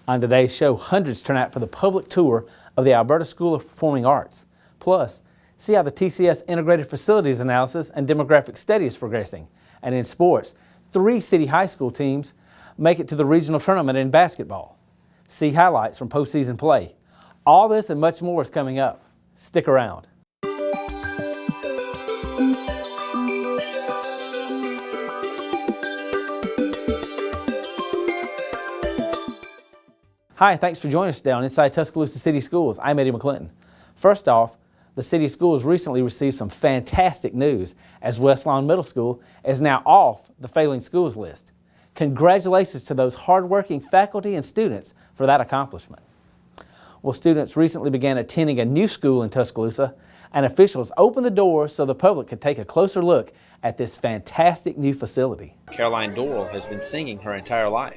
On today's show, hundreds turn out for the public tour of the Alberta School of Performing Arts. Plus, see how the TCS Integrated Facilities Analysis and Demographic Study is progressing. And in sports, 3 city high school teams make it to the regional tournament in basketball. See highlights from postseason play. All this and much more is coming up. Stick around. Hi, thanks for joining us today on Inside Tuscaloosa City Schools. I'm Eddie McClinton. First off, the City Schools recently received some fantastic news as West Lawn Middle School is now off the failing schools list. Congratulations to those hardworking faculty and students for that accomplishment. Well, students recently began attending a new school in Tuscaloosa, and officials opened the doors so the public could take a closer look at this fantastic new facility. Caroline Doral has been singing her entire life.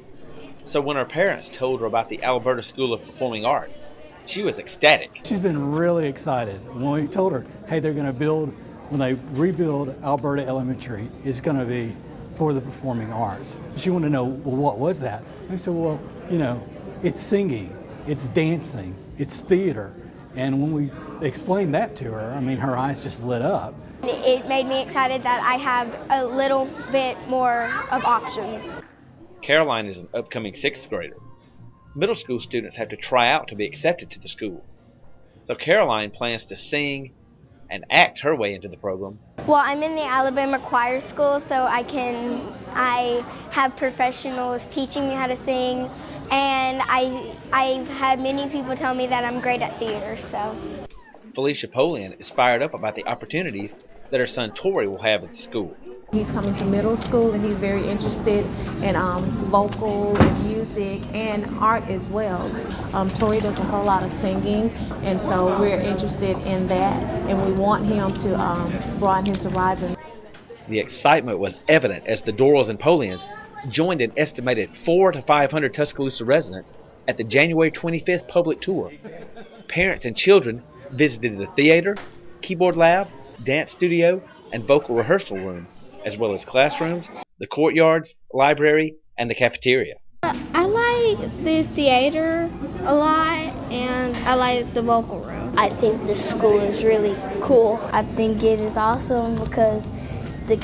So when her parents told her about the Alberta School of Performing Arts, she was ecstatic. She's been really excited. When we told her, hey, they're going to build, when they rebuild Alberta Elementary, it's going to be for the performing arts. She wanted to know, well, what was that? We said, well, you know, it's singing, it's dancing, it's theater. And when we explained that to her, I mean, her eyes just lit up. It made me excited that I have a little bit more of options. Caroline is an upcoming 6th grader. Middle school students have to try out to be accepted to the school. So Caroline plans to sing and act her way into the program. Well, I'm in the Alabama Choir School, so I have professionals teaching me how to sing, and I've had many people tell me that I'm great at theater, so. Felicia Polian is fired up about the opportunities that her son Tori will have at the school. He's coming to middle school and he's very interested in vocal and music and art as well. Tori does a whole lot of singing, and so we're interested in that, and we want him to broaden his horizon. The excitement was evident as the Dorals and Polians joined an estimated 400 to 500 Tuscaloosa residents at the January 25th public tour. Parents and children visited the theater, keyboard lab, dance studio, and vocal rehearsal room, as well as classrooms, the courtyards, library, and the cafeteria. I like the theater a lot, and I like the vocal room. I think this school is really cool. I think it is awesome because the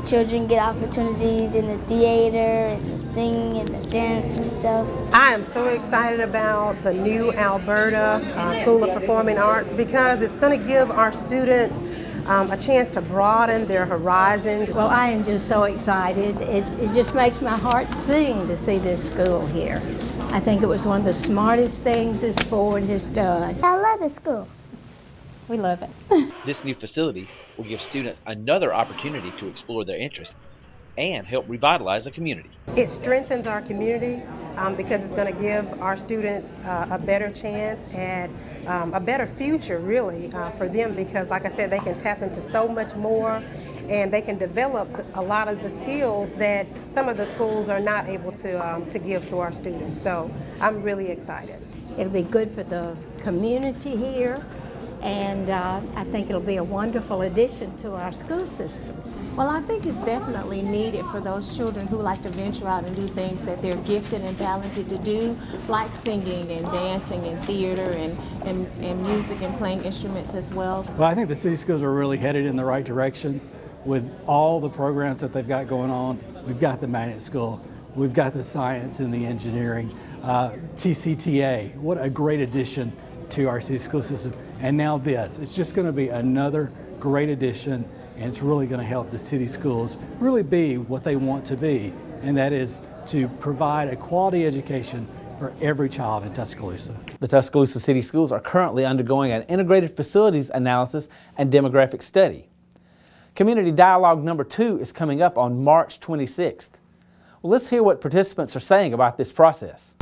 children get opportunities in the theater and the singing and the dance and stuff. I am so excited about the new Alberta School of Performing Arts because it's going to give our students a chance to broaden their horizons. Well, I am just so excited. It just makes my heart sing to see this school here. I think it was one of the smartest things this board has done. I love the school. We love it. This new facility will give students another opportunity to explore their interests and help revitalize the community. It strengthens our community because it's going to give our students a better chance at a better future, really, for them, because, like I said, they can tap into so much more and they can develop a lot of the skills that some of the schools are not able to give to our students. So I'm really excited. It'll be good for the community here, and I think it'll be a wonderful addition to our school system. Well, I think it's definitely needed for those children who like to venture out and do things that they're gifted and talented to do, like singing and dancing and theater and music and playing instruments as well. Well, I think the city schools are really headed in the right direction with all the programs that they've got going on. We've got the magnet school, we've got the science and the engineering, TCTA. What a great addition to our city school system. And now this, it's just going to be another great addition, and it's really going to help the city schools really be what they want to be, and that is to provide a quality education for every child in Tuscaloosa. The Tuscaloosa City Schools are currently undergoing an integrated facilities analysis and demographic study. Community Dialogue number 2 is coming up on March 26th. Well, let's hear what participants are saying about this process.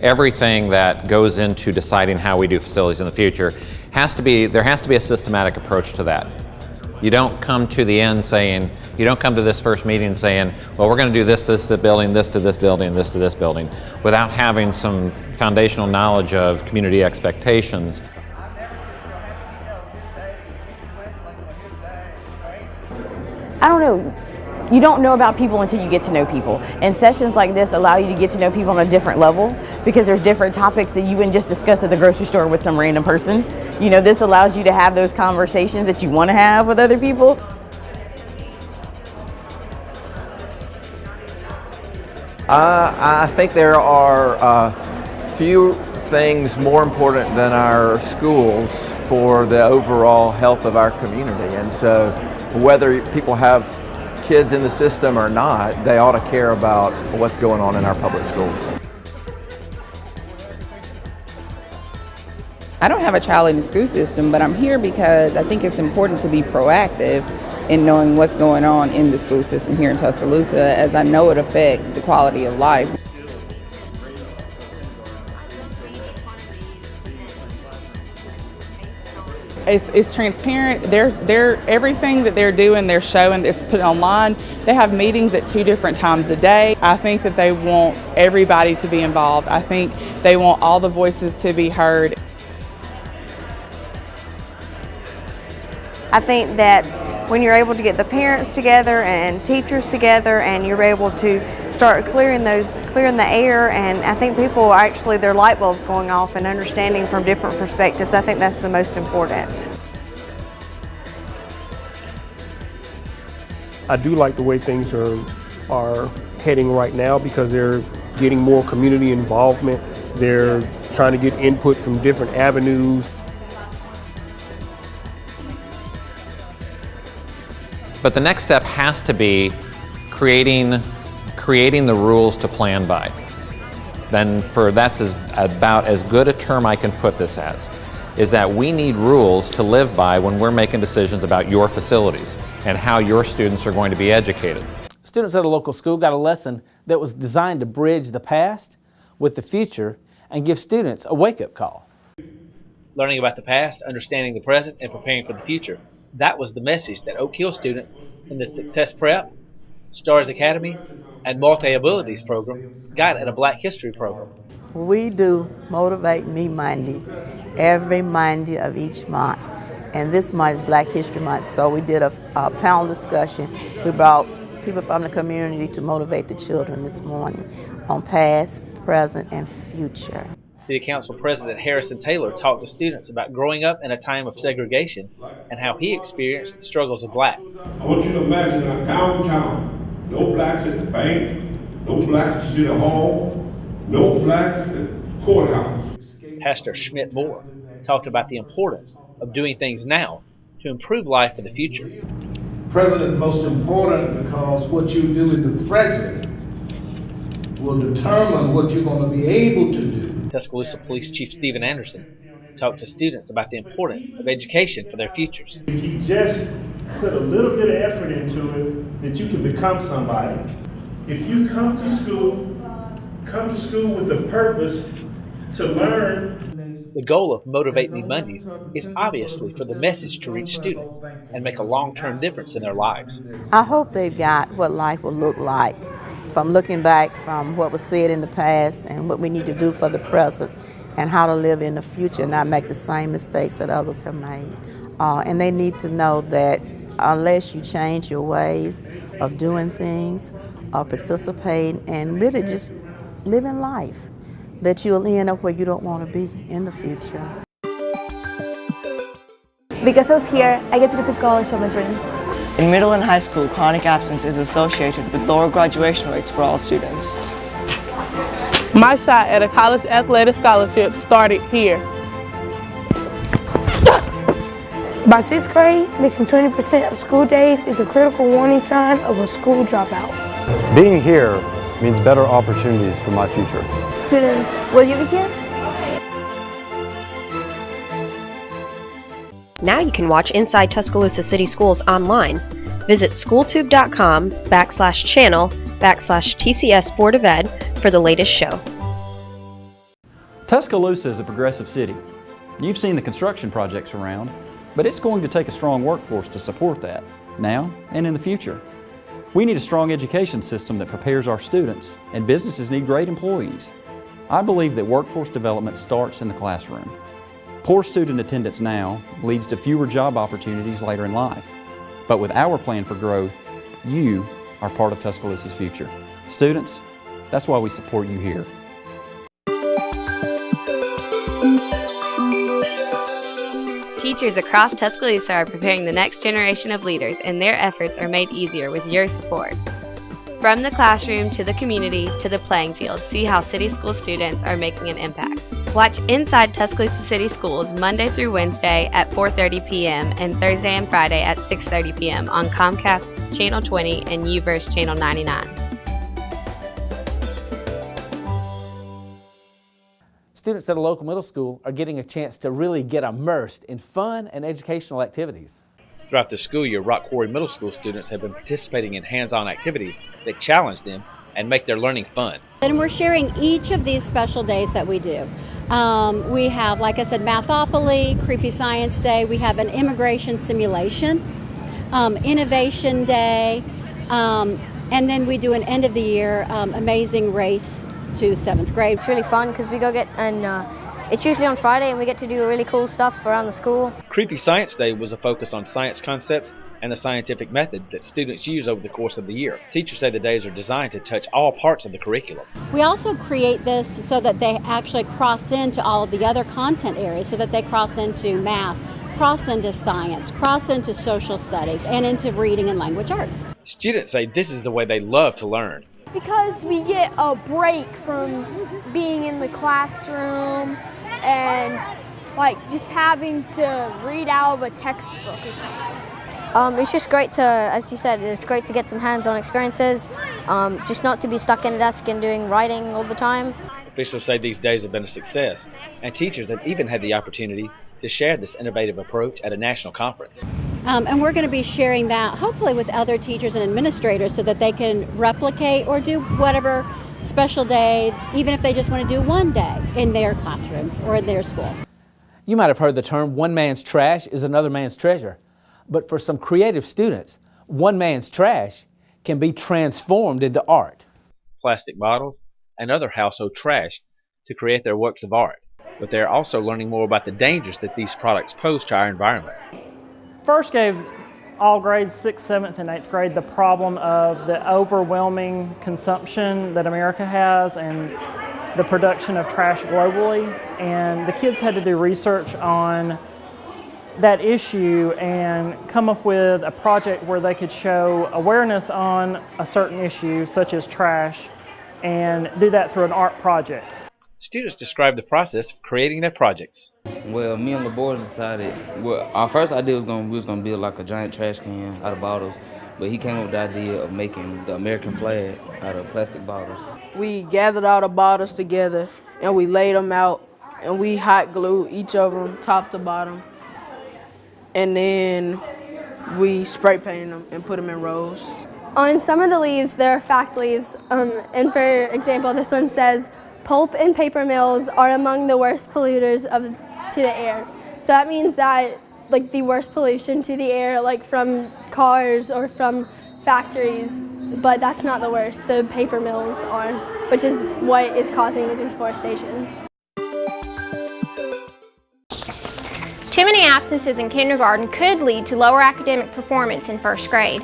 Everything that goes into deciding how we do facilities in the future there has to be a systematic approach to that. You don't come to the end saying, you don't come to this first meeting saying, well, we're going to do this to this building, this to this building, this to this building, without having some foundational knowledge of community expectations. I don't know. You don't know about people until you get to know people. And sessions like this allow you to get to know people on a different level because there's different topics that you wouldn't just discuss at the grocery store with some random person. You know, this allows you to have those conversations that you want to have with other people. I think there are few things more important than our schools for the overall health of our community. And so whether people have kids in the system or not, they ought to care about what's going on in our public schools. I don't have a child in the school system, but I'm here because I think it's important to be proactive in knowing what's going on in the school system here in Tuscaloosa, as I know it affects the quality of life. It's transparent. They're everything that they're doing, they're showing, it's put online. They have meetings at 2 different times a day. I think that they want everybody to be involved. I think they want all the voices to be heard. I think that when you're able to get the parents together and teachers together and you're able to start clearing the air, and I think people actually, their light bulbs going off and understanding from different perspectives, I think that's the most important. I do like the way things are heading right now because they're getting more community involvement. They're trying to get input from different avenues. But the next step has to be creating the rules to plan by. That's about as good a term I can put this as, is that we need rules to live by when we're making decisions about your facilities and how your students are going to be educated. Students at a local school got a lesson that was designed to bridge the past with the future and give students a wake-up call. Learning about the past, understanding the present, and preparing for the future. That was the message that Oak Hill students in the Success Prep, Stars Academy, and Multi-Abilities program got at a Black History program. We do Motivate Me Monday every Monday of each month. And this month is Black History Month, so we did a panel discussion. We brought people from the community to motivate the children this morning on past, present, and future. City Council President Harrison Taylor talked to students about growing up in a time of segregation and how he experienced the struggles of blacks. I want you to imagine our downtown, no blacks at the bank, no blacks at City Hall, no blacks at the courthouse. Pastor Schmidt Moore talked about the importance of doing things now to improve life for the future. Present is most important because what you do in the present will determine what you're going to be able to do. Tuscaloosa Police Chief Stephen Anderson talked to students about the importance of education for their futures. If you just put a little bit of effort into it, that you can become somebody. If you come to school with the purpose to learn. The goal of Motivate Me Mondays is obviously for the message to reach students and make a long-term difference in their lives. I hope they've got what life will look like from looking back from what was said in the past and what we need to do for the present and how to live in the future and not make the same mistakes that others have made. And they need to know that unless you change your ways of doing things or participating and really just living life, that you'll end up where you don't want to be in the future. Because I was here, I get to go to college with my dreams. In middle and high school, chronic absence is associated with lower graduation rates for all students. My shot at a college athletic scholarship started here. By 6th grade, missing 20% of school days is a critical warning sign of a school dropout. Being here means better opportunities for my future. Students, will you be here? Now you can watch Inside Tuscaloosa City Schools online. Visit schooltube.com/channel/TCS Board of Ed for the latest show. Tuscaloosa is a progressive city. You've seen the construction projects around, but it's going to take a strong workforce to support that, now and in the future. We need a strong education system that prepares our students, and businesses need great employees. I believe that workforce development starts in the classroom. Poor student attendance now leads to fewer job opportunities later in life. But with our plan for growth, you are part of Tuscaloosa's future. Students, that's why we support you here. Teachers across Tuscaloosa are preparing the next generation of leaders, and their efforts are made easier with your support. From the classroom to the community to the playing field, see how City School students are making an impact. Watch Inside Tuscaloosa City Schools Monday through Wednesday at 4:30 p.m. and Thursday and Friday at 6:30 p.m. on Comcast Channel 20 and UVerse Channel 99. Students at a local middle school are getting a chance to really get immersed in fun and educational activities. Throughout the school year, Rock Quarry Middle School students have been participating in hands-on activities that challenge them and make their learning fun. And we're sharing each of these special days that we do. We have, like I said, Mathopoly, Creepy Science Day. We have an immigration simulation, Innovation Day, and then we do an end of the year amazing race to 7th grade. It's really fun because we go it's usually on Friday and we get to do really cool stuff around the school. Creepy Science Day was a focus on science concepts and the scientific method that students use over the course of the year. Teachers say the days are designed to touch all parts of the curriculum. We also create this so that they actually cross into all of the other content areas, so that they cross into math, cross into science, cross into social studies, and into reading and language arts. Students say this is the way they love to learn. Because we get a break from being in the classroom and just having to read out of a textbook or something. It's just great to, as you said, it's great to get some hands-on experiences, just not to be stuck in a desk and doing writing all the time. Officials say these days have been a success, and teachers have even had the opportunity to share this innovative approach at a national conference. And we're going to be sharing that hopefully with other teachers and administrators so that they can replicate or do whatever special day, even if they just want to do one day in their classrooms or in their school. You might have heard the term, one man's trash is another man's treasure. But for some creative students, one man's trash can be transformed into art. Plastic bottles and other household trash to create their works of art. But they're also learning more about the dangers that these products pose to our environment. First gave all grades 6th, 7th, and 8th grade the problem of the overwhelming consumption that America has and the production of trash globally. And the kids had to do research on that issue and come up with a project where they could show awareness on a certain issue, such as trash, and do that through an art project. Students describe the process of creating their projects. Well, me and the boys decided, our first idea was we was going to build like a giant trash can out of bottles, but he came up with the idea of making the American flag out of plastic bottles. We gathered all the bottles together and we laid them out and we hot glued each of them top to bottom. And then we spray painted them and put them in rows. On some of the leaves, there are fact leaves. And for example, this one says, pulp and paper mills are among the worst polluters to the air. So that means that the worst pollution to the air, from cars or from factories, but that's not the worst. The paper mills are, which is what is causing the deforestation. Too many absences in kindergarten could lead to lower academic performance in 1st grade.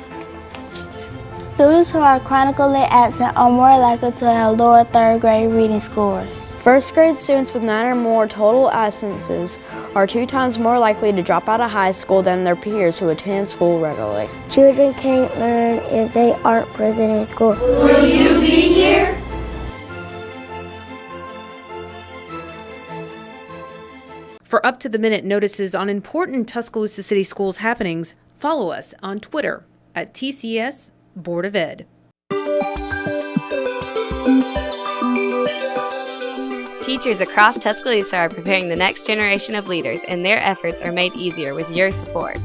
Students who are chronically absent are more likely to have lower 3rd grade reading scores. 1st grade students with 9 or more total absences are 2 times more likely to drop out of high school than their peers who attend school regularly. Children can't learn if they aren't present in school. Will you be here? For up-to-the-minute notices on important Tuscaloosa City Schools happenings, follow us on Twitter at TCS Board of Ed. Teachers across Tuscaloosa are preparing the next generation of leaders, and their efforts are made easier with your support.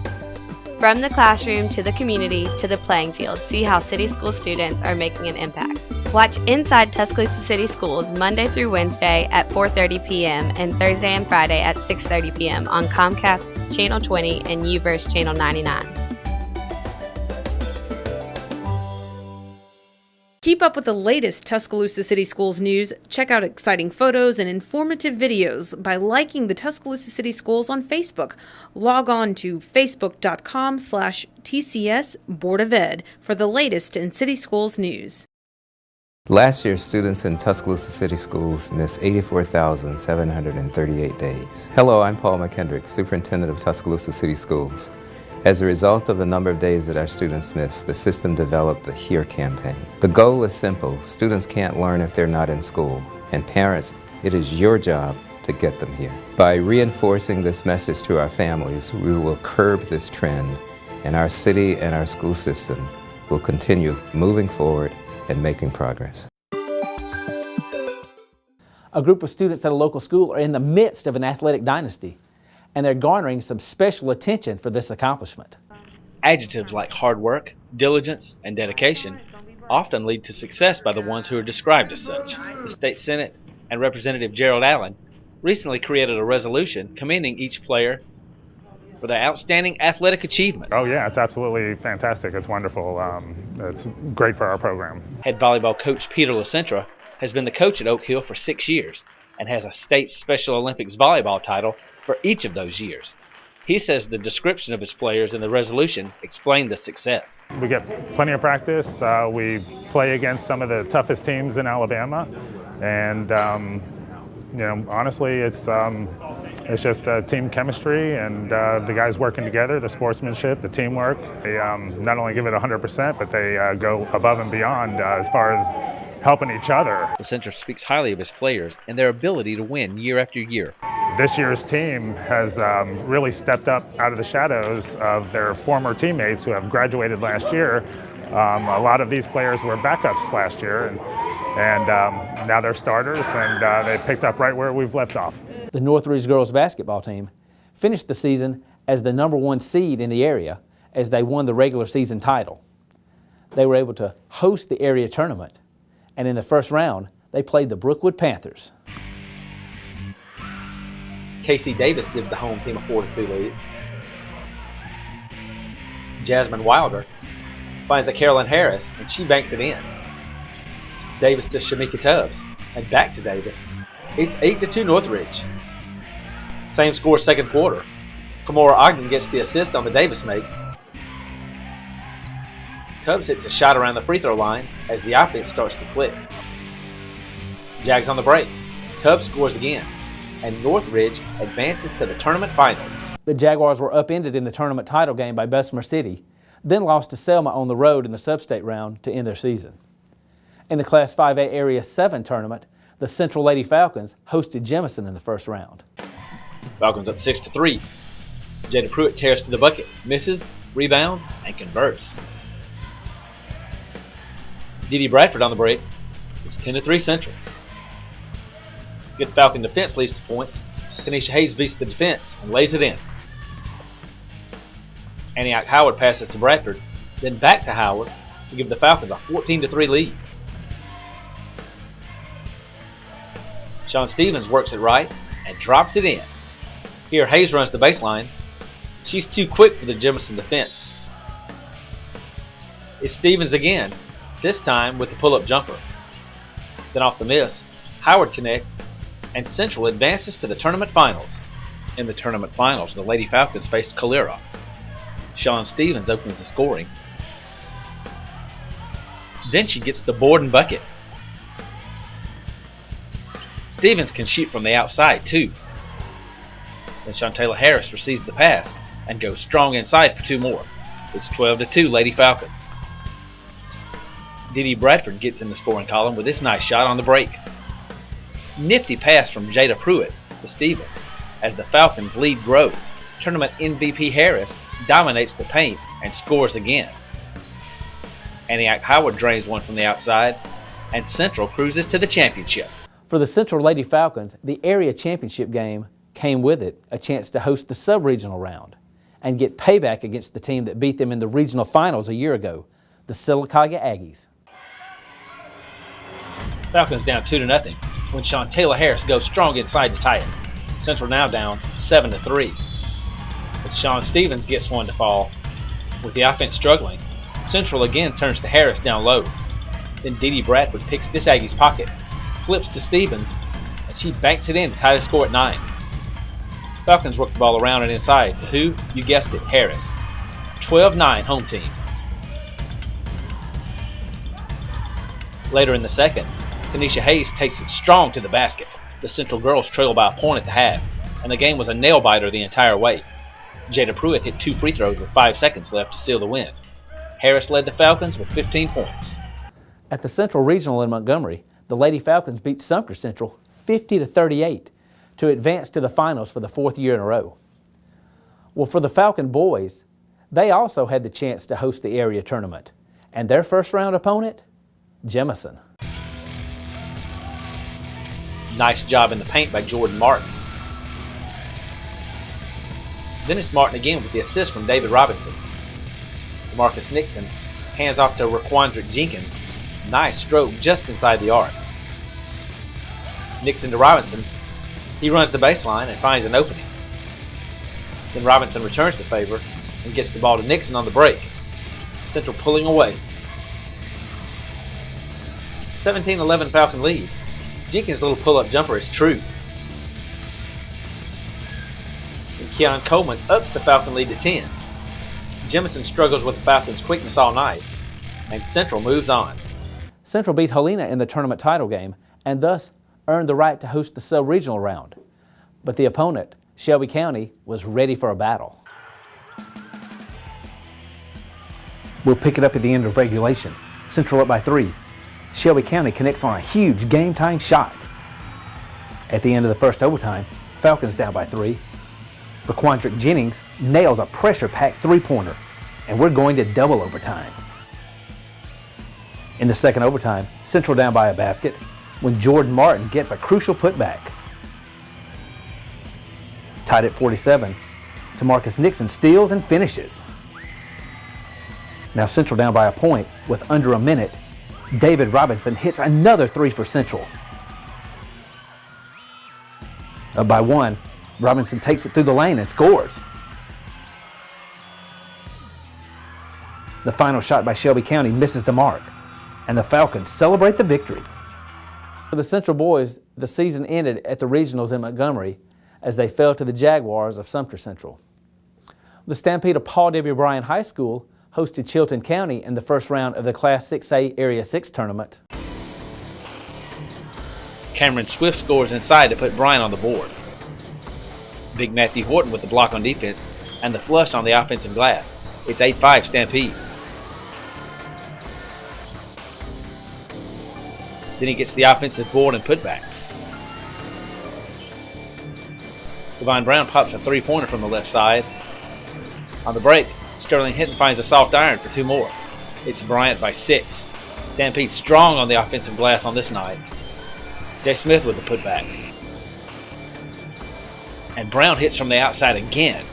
From the classroom to the community to the playing field, see how City School students are making an impact. Watch Inside Tuscaloosa City Schools Monday through Wednesday at 4:30 p.m. and Thursday and Friday at 6:30 p.m. on Comcast Channel 20 and UVerse Channel 99. Keep up with the latest Tuscaloosa City Schools news. Check out exciting photos and informative videos by liking the Tuscaloosa City Schools on Facebook. Log on to facebook.com/TCS Board of Ed for the latest in City Schools news. Last year, students in Tuscaloosa City Schools missed 84,738 days. Hello, I'm Paul McKendrick, Superintendent of Tuscaloosa City Schools. As a result of the number of days that our students missed, the system developed the HERE campaign. The goal is simple. Students can't learn if they're not in school. And parents, it is your job to get them here. By reinforcing this message to our families, we will curb this trend, and our city and our school system will continue moving forward and making progress. A group of students at a local school are in the midst of an athletic dynasty, and they're garnering some special attention for this accomplishment. Adjectives like hard work, diligence, and dedication often lead to success by the ones who are described as such. The State Senate and Representative Gerald Allen recently created a resolution commending each player for their outstanding athletic achievement. Oh yeah, it's absolutely fantastic. It's wonderful. It's great for our program. Head volleyball coach Peter LaCentra has been the coach at Oak Hill for 6 years and has a state Special Olympics volleyball title for each of those years. He says the description of his players in the resolution explained the success. We get plenty of practice. We play against some of the toughest teams in Alabama, and you know, honestly, it's just team chemistry and the guys working together, the sportsmanship, the teamwork. They not only give it 100%, but they go above and beyond as far as helping each other. The center speaks highly of his players and their ability to win year after year. This year's team has really stepped up out of the shadows of their former teammates who have graduated last year. A lot of these players were backups last year, and now they're starters, and they picked up right where we've left off. The Northridge girls basketball team finished the season as the #1 seed in the area as they won the regular season title. They were able to host the area tournament, and in the first round, they played the Brookwood Panthers. Casey Davis gives the home team a 4-2 lead. Jasmine Wilder finds a Carolyn Harris, and she banks it in. Davis to Shamika Tubbs, and back to Davis. It's 8-2 Northridge. Same score second quarter. Kamora Ogden gets the assist on the Davis make. Tubbs hits a shot around the free throw line as the offense starts to click. Jags on the break. Tubbs scores again, and Northridge advances to the tournament finals. The Jaguars were upended in the tournament title game by Bessemer City, then lost to Selma on the road in the sub-state round to end their season. In the Class 5A Area 7 tournament, the Central Lady Falcons hosted Jemison in the first round. Falcons up 6-3. Jada Pruitt tears to the bucket, misses, rebounds, and converts. Dee Dee Bradford on the break. It's 10-3 Central. Good Falcon defense leads to points. Tanisha Hayes beats the defense and lays it in. Antioch Howard passes to Bradford, then back to Howard to give the Falcons a 14-3 lead. Sean Stevens works it right and drops it in. Here Hayes runs the baseline. She's too quick for the Jemison defense. It's Stevens again, this time with the pull-up jumper. Then off the miss, Howard connects, and Central advances to the tournament finals. In the tournament finals, the Lady Falcons faced Calera. Sean Stevens opens the scoring. Then she gets the board and bucket. Stevens can shoot from the outside too. Then Shantayla Harris receives the pass and goes strong inside for 2 more. It's 12-2 Lady Falcons. Dee Dee Bradford gets in the scoring column with this nice shot on the break. Nifty pass from Jada Pruitt to Stevens as the Falcons' lead grows. Tournament MVP Harris dominates the paint and scores again. Antioch Howard drains one from the outside, and Central cruises to the championship. For the Central Lady Falcons, the area championship game came with it a chance to host the sub-regional round and get payback against the team that beat them in the regional finals a year ago, the Sylacauga Aggies. Falcons down 2-0 when Shantayla Harris goes strong inside to tie it. Central now down 7-3. But Sean Stevens gets one to fall. With the offense struggling, Central again turns to Harris down low. Then Dee Dee Bradford picks this Aggie's pocket, flips to Stevens, and she banks it in to tie the score at 9. Falcons work the ball around and inside to who? You guessed it, Harris. 12-9 home team. Later in the second, Tanisha Hayes takes it strong to the basket. The Central girls trail by a point at the half, and the game was a nail-biter the entire way. Jada Pruitt hit 2 free throws with 5 seconds left to seal the win. Harris led the Falcons with 15 points. At the Central Regional in Montgomery, the Lady Falcons beat Sumter Central 50-38 to advance to the finals for the 4th year in a row. Well, for the Falcon boys, they also had the chance to host the area tournament, and their first round opponent, Jemison. Nice job in the paint by Jordan Martin. Then it's Martin again with the assist from David Robinson. Marcus Nixon hands off to Raquandrick Jenkins. Nice stroke just inside the arc. Nixon to Robinson. He runs the baseline and finds an opening. Then Robinson returns the favor and gets the ball to Nixon on the break. Central pulling away. 17-11 Falcon lead. Jenkins' little pull-up jumper is true. And Keon Coleman ups the Falcon lead to 10. Jemison struggles with the Falcons' quickness all night, and Central moves on. Central beat Helena in the tournament title game and thus earned the right to host the sub-regional round. But the opponent, Shelby County, was ready for a battle. We'll pick it up at the end of regulation. Central up by 3. Shelby County connects on a huge game-tying shot. At the end of the first overtime, Falcons down by 3. Raquandrick Jennings nails a pressure-packed three-pointer, and we're going to double overtime. In the second overtime, Central down by a basket when Jordan Martin gets a crucial putback. Tied at 47, Tamarcus Nixon steals and finishes. Now Central down by a point with under a minute. David Robinson hits another 3 for Central. Up by 1, Robinson takes it through the lane and scores. The final shot by Shelby County misses the mark, and the Falcons celebrate the victory. For the Central boys, the season ended at the regionals in Montgomery as they fell to the Jaguars of Sumter Central. The Stampede of Paul W. Bryan High School hosted Chilton County in the first round of the Class 6A Area 6 tournament. Cameron Swift scores inside to put Bryan on the board. Big Matthew Horton with the block on defense and the flush on the offensive glass. It's 8-5 Stampede. Then he gets the offensive board and putback. Devon Brown pops a three-pointer from the left side. On the break, Sterling Hinton finds a soft iron for 2 more. It's Bryant by 6. Stampede strong on the offensive glass on this night. Jay Smith with the putback. And Brown hits from the outside again.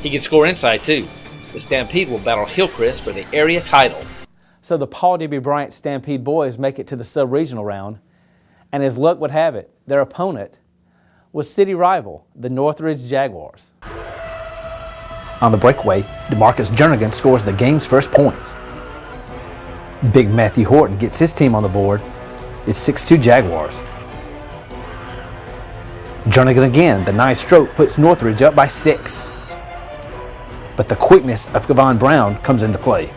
He can score inside too. The Stampede will battle Hillcrest for the area title. So the Paul W. Bryant Stampede boys make it to the sub-regional round, and as luck would have it, their opponent was city rival, the Northridge Jaguars. On the breakaway, DeMarcus Jernigan scores the game's first points. Big Matthew Horton gets his team on the board. It's 6-2 Jaguars. Jernigan again, the nice stroke puts Northridge up by 6. But the quickness of Kevon Brown comes into play.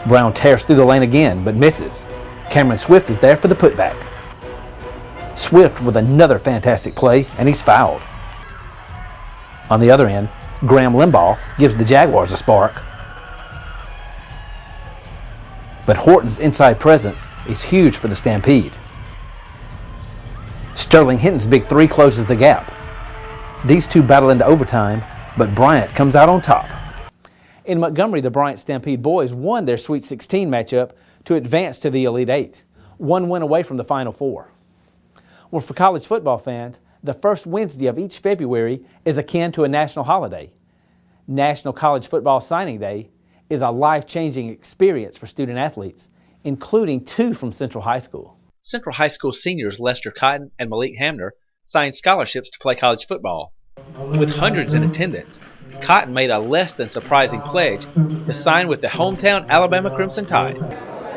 Brown tears through the lane again, but misses. Cameron Swift is there for the putback. Swift with another fantastic play, and he's fouled. On the other end, Graham Limbaugh gives the Jaguars a spark. But Horton's inside presence is huge for the Stampede. Sterling Hinton's big 3 closes the gap. These two battle into overtime, but Bryant comes out on top. In Montgomery, the Bryant Stampede boys won their Sweet 16 matchup to advance to the Elite 8, 1 win away from the Final 4. Well, for college football fans, the first Wednesday of each February is akin to a national holiday. National College Football Signing Day is a life-changing experience for student athletes, including 2 from Central High School. Central High School seniors Lester Cotton and Malik Hamner signed scholarships to play college football. With hundreds in attendance, Cotton made a less than surprising pledge to sign with the hometown Alabama Crimson Tide.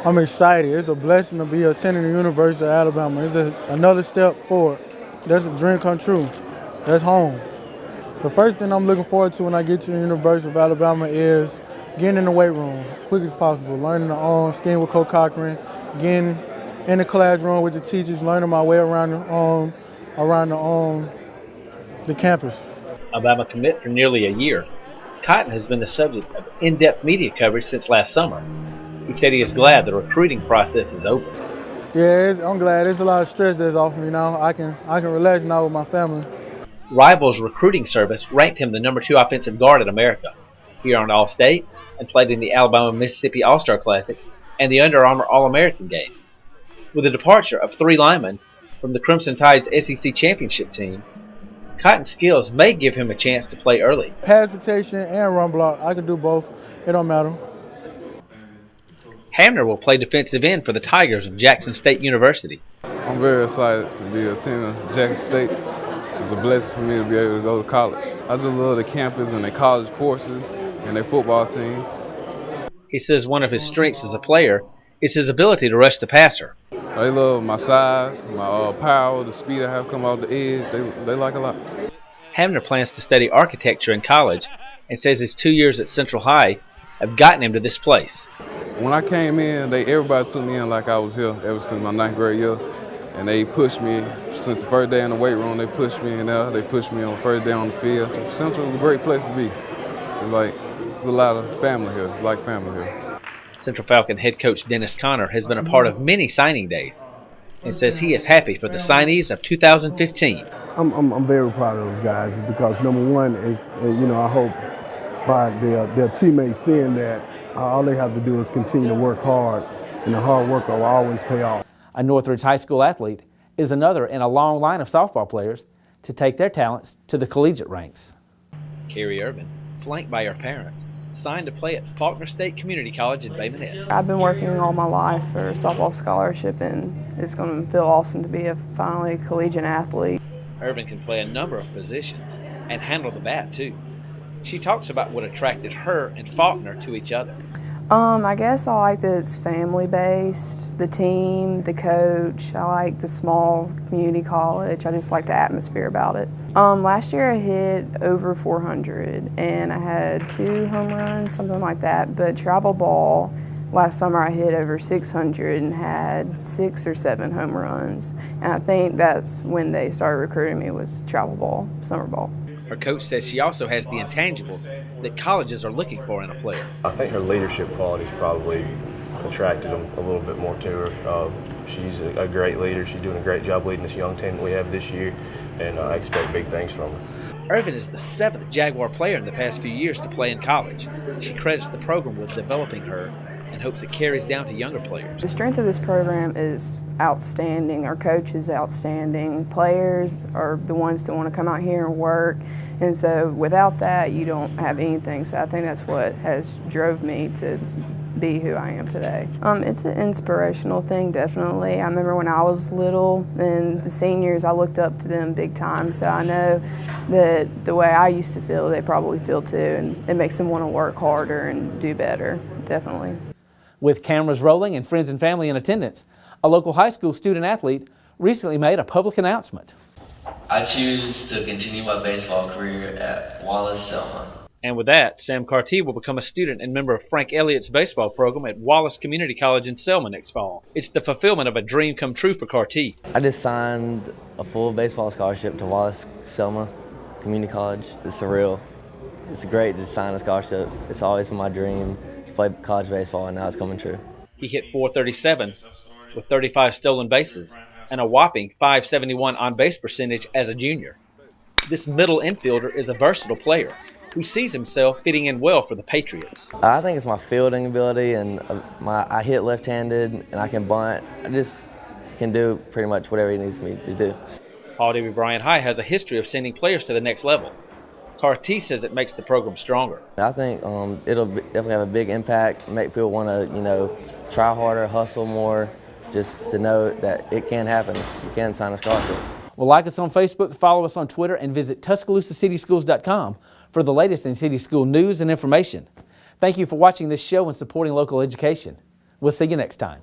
I'm excited. It's a blessing to be attending the University of Alabama. It's another step forward. That's a dream come true. That's home. The first thing I'm looking forward to when I get to the University of Alabama is getting in the weight room quick as possible, learning the arm, skiing with Coach Cochran, getting in the classroom with the teachers, learning my way around the campus. Alabama commit for nearly a year, Cotton has been the subject of in-depth media coverage since last summer. He said he is glad the recruiting process is over. Yeah, I'm glad. There's a lot of stress that's off me now. I can relax now with my family. Rivals Recruiting Service ranked him the #2 offensive guard in America. He earned All-State and played in the Alabama-Mississippi All-Star Classic and the Under Armour All-American game. With the departure of 3 linemen from the Crimson Tide's SEC championship team, Cotton's skills may give him a chance to play early. Pass protection and run block. I can do both. It don't matter. Hamner will play defensive end for the Tigers of Jackson State University. I'm very excited to be attending Jackson State. It's a blessing for me to be able to go to college. I just love the campus and their college courses and their football team. He says one of his strengths as a player is his ability to rush the passer. They love my size, my power, the speed I have come off the edge. They like a lot. Hamner plans to study architecture in college and says his 2 years at Central High have gotten him to this place. When I came in, everybody took me in like I was here ever since my 9th grade year. And they pushed me since the first day in the weight room. They pushed me in there. They pushed me on the first day on the field. Central is a great place to be. It's a lot of family here. It's like family here. Central Falcon head coach Dennis Conner has been a part of many signing days and says he is happy for the signees of 2015. I'm very proud of those guys because number one is, I hope by their teammates seeing that all they have to do is continue to work hard, and the hard work will always pay off. A Northridge High School athlete is another in a long line of softball players to take their talents to the collegiate ranks. Carrie Irvin, flanked by her parents, signed to play at Faulkner State Community College in Bay Minette. I've been working all my life for a softball scholarship, and it's going to feel awesome to be finally a collegiate athlete. Irvin can play a number of positions and handle the bat too. She talks about what attracted her and Faulkner to each other. I guess I like that it's family-based, the team, the coach. I like the small community college. I just like the atmosphere about it. Last year I hit over 400 and I had 2 home runs, something like that. But travel ball, last summer I hit over 600 and had 6 or 7 home runs. And I think that's when they started recruiting me, was travel ball, summer ball. Her coach says she also has the intangibles that colleges are looking for in a player. I think her leadership qualities probably attracted them a little bit more to her. She's a great leader. She's doing a great job leading this young team that we have this year, and I expect big things from her. Irvin is the 7th Jaguar player in the past few years to play in college. She credits the program with developing her and hopes it carries down to younger players. The strength of this program is outstanding. Our coach is outstanding. Players are the ones that want to come out here and work. And so without that, you don't have anything. So I think that's what has drove me to be who I am today. It's an inspirational thing, definitely. I remember when I was little and the seniors, I looked up to them big time. So I know that the way I used to feel, they probably feel too. And it makes them want to work harder and do better, definitely. With cameras rolling and friends and family in attendance, a local high school student athlete recently made a public announcement. I choose to continue my baseball career at Wallace-Selma. And with that, Sam Carty will become a student and member of Frank Elliott's baseball program at Wallace Community College in Selma next fall. It's the fulfillment of a dream come true for Carty. I just signed a full baseball scholarship to Wallace-Selma Community College. It's surreal. It's great to sign a scholarship. It's always been my dream to play college baseball, and now it's coming true. He hit .437 with 35 stolen bases and a whopping .571 on-base percentage as a junior. This middle infielder is a versatile player who sees himself fitting in well for the Patriots. I think it's my fielding ability, and I hit left-handed, and I can bunt. I just can do pretty much whatever he needs me to do. Paul W. Bryant High has a history of sending players to the next level. Carty says it makes the program stronger. I think it'll definitely have a big impact, make people want to, try harder, hustle more, just to know that it can happen. You can sign a scholarship. Well, like us on Facebook, follow us on Twitter, and visit TuscaloosaCitySchools.com for the latest in city school news and information. Thank you for watching this show and supporting local education. We'll see you next time.